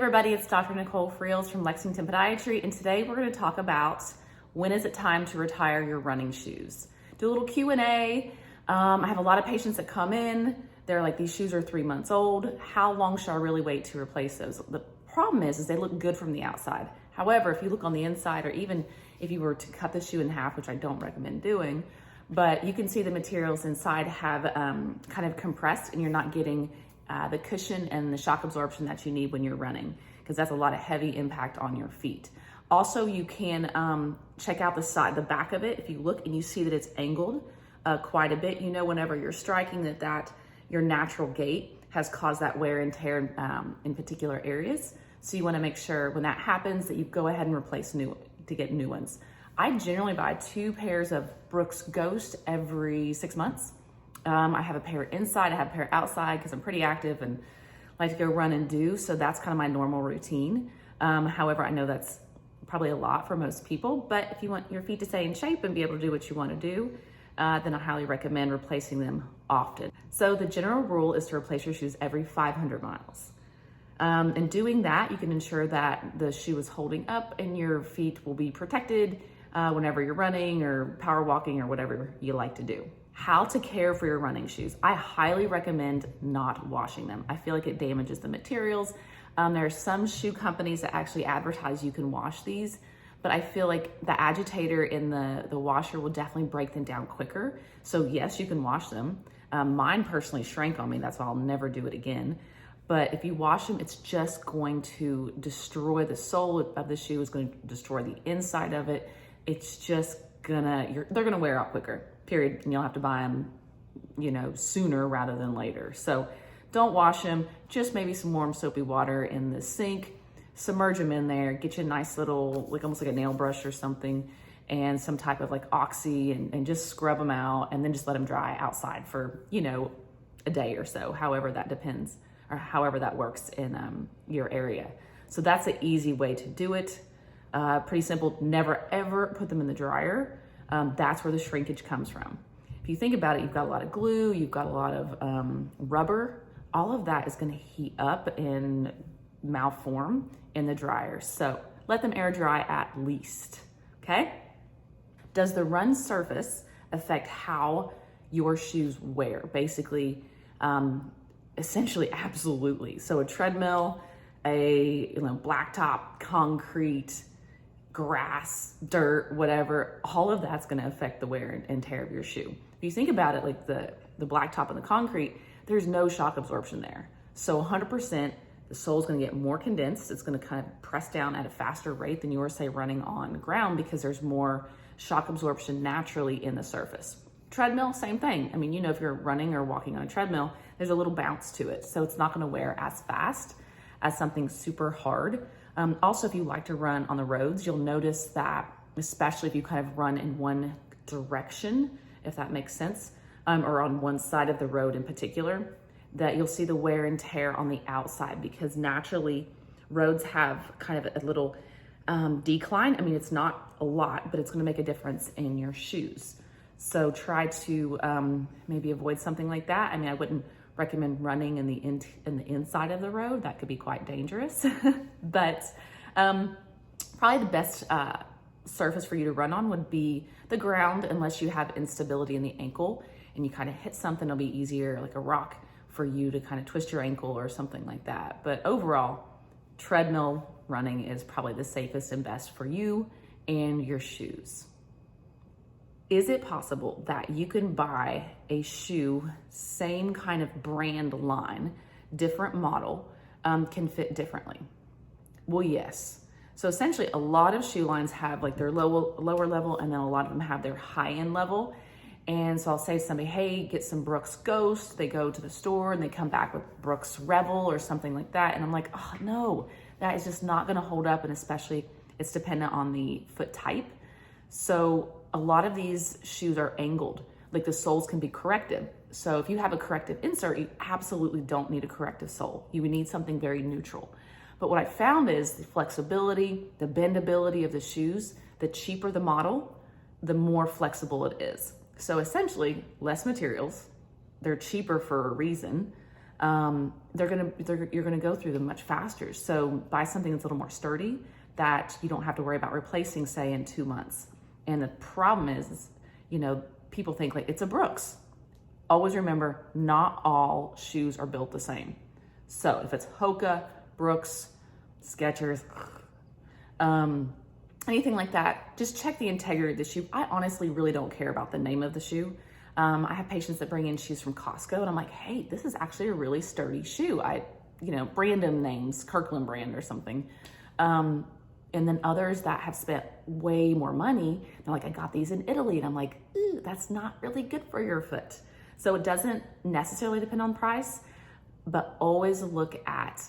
everybody, it's Dr. Nicole Freels from Lexington Podiatry, and today we're going to talk about when is it time to retire your running shoes. Do a little Q&A. I have a lot of patients that come in, they're like, these shoes are 3 months old. How long should I really wait to replace those? The problem is they look good from the outside. However, if you look on the inside, or even if you were to cut the shoe in half, which I don't recommend doing, but you can see the materials inside have kind of compressed, and you're not getting the cushion and the shock absorption that you need when you're running, because that's a lot of heavy impact on your feet. Also, you can check out the back of it. If you look and you see that it's angled quite a bit, you know whenever you're striking that your natural gait has caused that wear and tear in particular areas. So you want to make sure when that happens that you go ahead and replace to get new ones. I generally buy 2 pairs of Brooks Ghost every 6 months. I have a pair inside, I have a pair outside because I'm pretty active and like to go run and do. So that's kind of my normal routine. However, I know that's probably a lot for most people, but if you want your feet to stay in shape and be able to do what you want to do, then I highly recommend replacing them often. So the general rule is to replace your shoes every 500 miles. And doing that, you can ensure that the shoe is holding up and your feet will be protected whenever you're running or power walking or whatever you like to do. How to care for your running shoes. I highly recommend not washing them. I feel like it damages the materials. There are some shoe companies that actually advertise you can wash these, but I feel like the agitator in the washer will definitely break them down quicker. So yes, you can wash them. Mine personally shrank on me, that's why I'll never do it again. But if you wash them, it's just going to destroy the sole of the shoe, it's going to destroy the inside of it. It's just they're gonna wear out quicker, period. And you'll have to buy them, sooner rather than later. So don't wash them, just maybe some warm soapy water in the sink, submerge them in there, get you a nice little, almost like a nail brush or something, and some type of oxy, and just scrub them out, and then just let them dry outside for, a day or so, however that depends, or however that works in your area. So that's an easy way to do it. Pretty simple, never ever put them in the dryer. That's where the shrinkage comes from. If you think about it, you've got a lot of glue, you've got a lot of rubber, all of that is gonna heat up and malform in the dryer. So let them air dry at least, okay? Does the run surface affect how your shoes wear? Basically, essentially, absolutely. So a treadmill, a blacktop, concrete, grass, dirt, whatever, all of that's gonna affect the wear and tear of your shoe. If you think about it, like the blacktop and the concrete, there's no shock absorption there. So 100%, the sole's gonna get more condensed. It's gonna kind of press down at a faster rate than you were, say, running on ground, because there's more shock absorption naturally in the surface. Treadmill, same thing. I mean, if you're running or walking on a treadmill, there's a little bounce to it. So it's not gonna wear as fast as something super hard. Also, if you like to run on the roads, you'll notice that, especially if you kind of run in one direction, if that makes sense, or on one side of the road in particular, that you'll see the wear and tear on the outside, because naturally roads have kind of a little decline. I mean, it's not a lot, but it's gonna make a difference in your shoes. So try to maybe avoid something like that. I mean, I wouldn't recommend running in the inside of the road. That could be quite dangerous. But probably the best surface for you to run on would be the ground, unless you have instability in the ankle and you kind of hit something. It'll be easier, like a rock, for you to kind of twist your ankle or something like that. But overall, treadmill running is probably the safest and best for you and your shoes. Is it possible that you can buy a shoe, same kind of brand line, different model, can fit differently? Well, yes. So essentially, a lot of shoe lines have their lower level, and then a lot of them have their high-end level. And so I'll say to somebody, hey, get some Brooks Ghost. They go to the store and they come back with Brooks Revel or something like that. And I'm like, oh no, that is just not gonna hold up. And especially, it's dependent on the foot type. So a lot of these shoes are angled, the soles can be corrected. So if you have a corrective insert, you absolutely don't need a corrective sole. You would need something very neutral. But what I found is the flexibility, the bendability of the shoes, the cheaper the model, the more flexible it is. So essentially, less materials, they're cheaper for a reason, you're gonna go through them much faster. So buy something that's a little more sturdy that you don't have to worry about replacing, say, in 2 months. And the problem is, people think like it's a Brooks. Always remember, not all shoes are built the same. So if it's Hoka, Brooks, Skechers, anything like that, just check the integrity of the shoe. I honestly really don't care about the name of the shoe. I have patients that bring in shoes from Costco and I'm like, hey, this is actually a really sturdy shoe. Random names, Kirkland brand or something. And then others that have spent way more money, they're like, I got these in Italy. And I'm like, ooh, that's not really good for your foot. So it doesn't necessarily depend on price, but always look at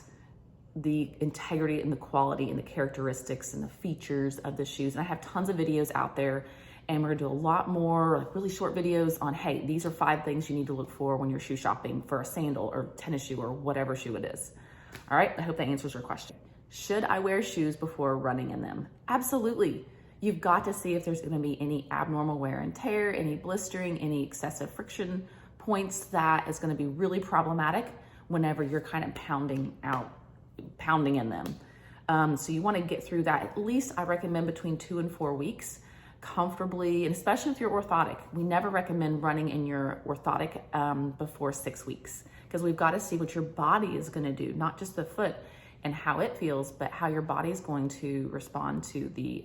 the integrity and the quality and the characteristics and the features of the shoes. And I have tons of videos out there, and we're gonna do a lot more like really short videos on, hey, these are 5 things you need to look for when you're shoe shopping for a sandal or tennis shoe or whatever shoe it is. All right, I hope that answers your question. Should I wear shoes before running in them? Absolutely. You've got to see if there's gonna be any abnormal wear and tear, any blistering, any excessive friction points that is gonna be really problematic whenever you're kind of pounding in them. So you wanna get through that. At least I recommend between 2 and 4 weeks comfortably, and especially if you're orthotic. We never recommend running in your orthotic before 6 weeks, because we've got to see what your body is gonna do, not just the foot and how it feels, but how your body is going to respond to the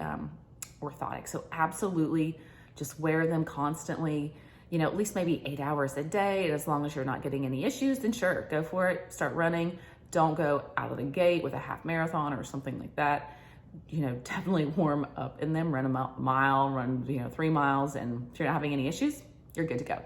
orthotic. So absolutely just wear them constantly, at least maybe 8 hours a day. And as long as you're not getting any issues, then sure, go for it, start running. Don't go out of the gate with a half marathon or something like that. Definitely warm up in them, run a mile, run 3 miles, and if you're not having any issues, you're good to go.